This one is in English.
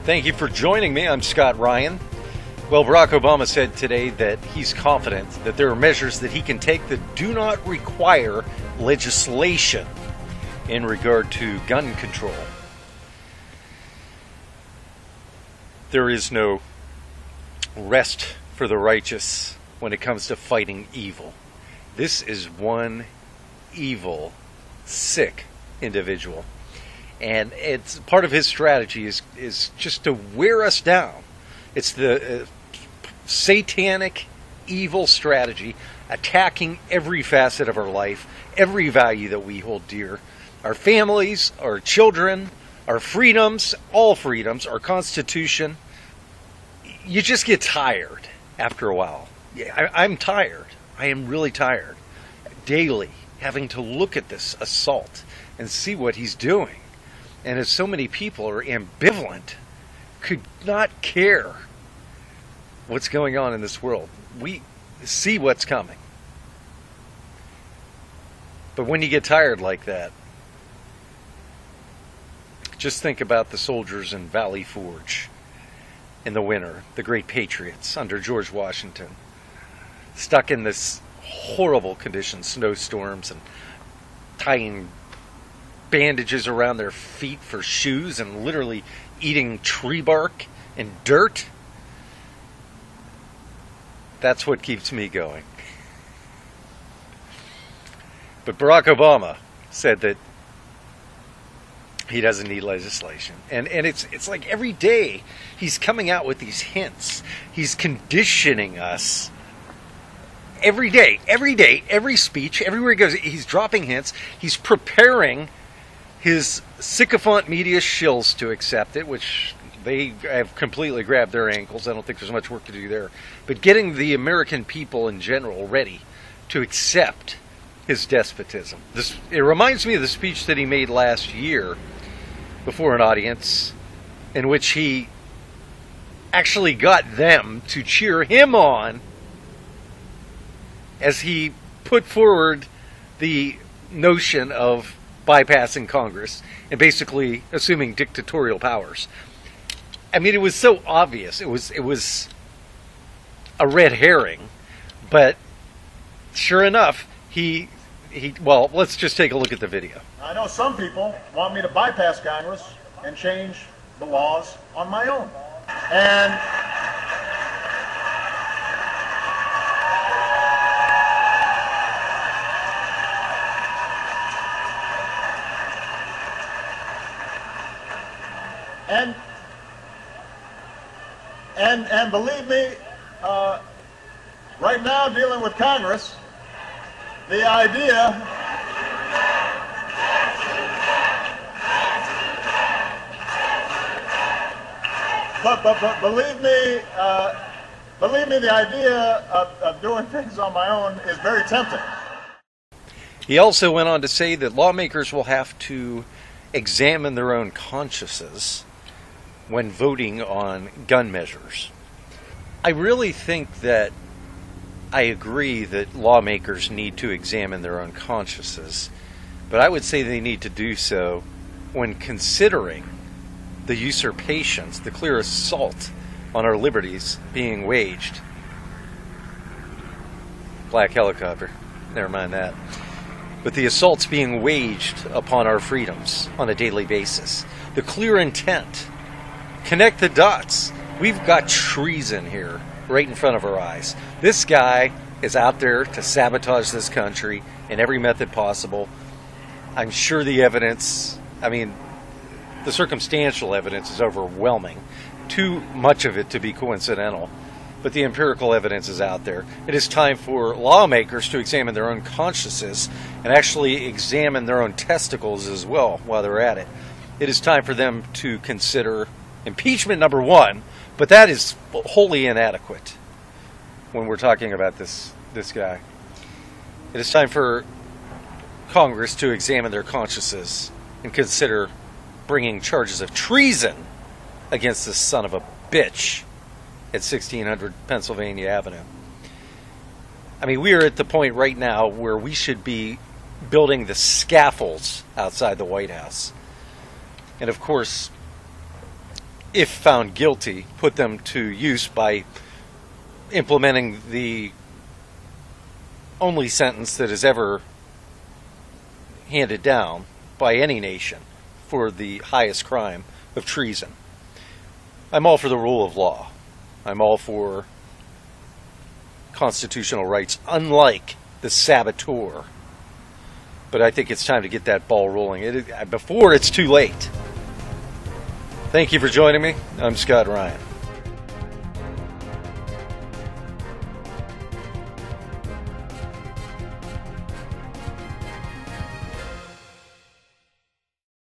Thank you for joining me. I'm Scott Ryan. Well, Barack Obama said today that he's confident that there are measures that he can take that do not require legislation in regard to gun control. There is no rest for the righteous when it comes to fighting evil. This is one evil, sick individual. And it's part of his strategy is just to wear us down. It's the satanic, evil strategy, attacking every facet of our life, every value that we hold dear. Our families, our children, our freedoms, all freedoms, our Constitution. You just get tired after a while. I'm tired. I am really tired. Daily having to look at this assault and see what he's doing. And as so many people are ambivalent, could not care what's going on in this world. We see what's coming. But when you get tired like that, just think about the soldiers in Valley Forge in the winter, the great patriots under George Washington, stuck in this horrible condition, snowstorms, and tying bandages around their feet for shoes and literally eating tree bark and dirt. That's what keeps me going. But Barack Obama said that he doesn't need legislation. And it's like every day he's coming out with these hints. He's conditioning us every day, every speech, everywhere he goes, he's dropping hints. He's preparing his sycophant media shills to accept it, which they have completely grabbed their ankles. I don't think there's much work to do there. But getting the American people in general ready to accept his despotism. It reminds me of the speech that he made last year before an audience, in which he actually got them to cheer him on as he put forward the notion of bypassing Congress and basically assuming dictatorial powers. I mean, it was so obvious. It was a red herring, but sure enough, well, let's just take a look at the video. I know some people want me to bypass Congress and change the laws on my own. And believe me, right now dealing with Congress, the idea but believe me, the idea of doing things on my own is very tempting. He also went on to say that lawmakers will have to examine their own consciences when voting on gun measures. I really think that I agree that lawmakers need to examine their own consciences, but I would say they need to do so when considering the usurpations, the clear assault on our liberties being waged. Black helicopter, never mind that. But the assaults being waged upon our freedoms on a daily basis. The clear intent. Connect the dots. We've got treason here right in front of our eyes. This guy is out there to sabotage this country in every method possible. I'm sure the evidence, the circumstantial evidence is overwhelming. Too much of it to be coincidental. But the empirical evidence is out there. It is time for lawmakers to examine their own consciences and actually examine their own testicles as well while they're at it. It is time for them to consider impeachment number one, but that is wholly inadequate when we're talking about this guy. It is time for Congress to examine their consciences and consider bringing charges of treason against this son of a bitch at 1600 Pennsylvania Avenue. We are at the point right now where we should be building the scaffolds outside the White House. And of course, if found guilty, put them to use by implementing the only sentence that is ever handed down by any nation for the highest crime of treason. I'm all for the rule of law. I'm all for constitutional rights, unlike the saboteur. But I think it's time to get that ball rolling before it's too late. Thank you for joining me. I'm Scott Ryan.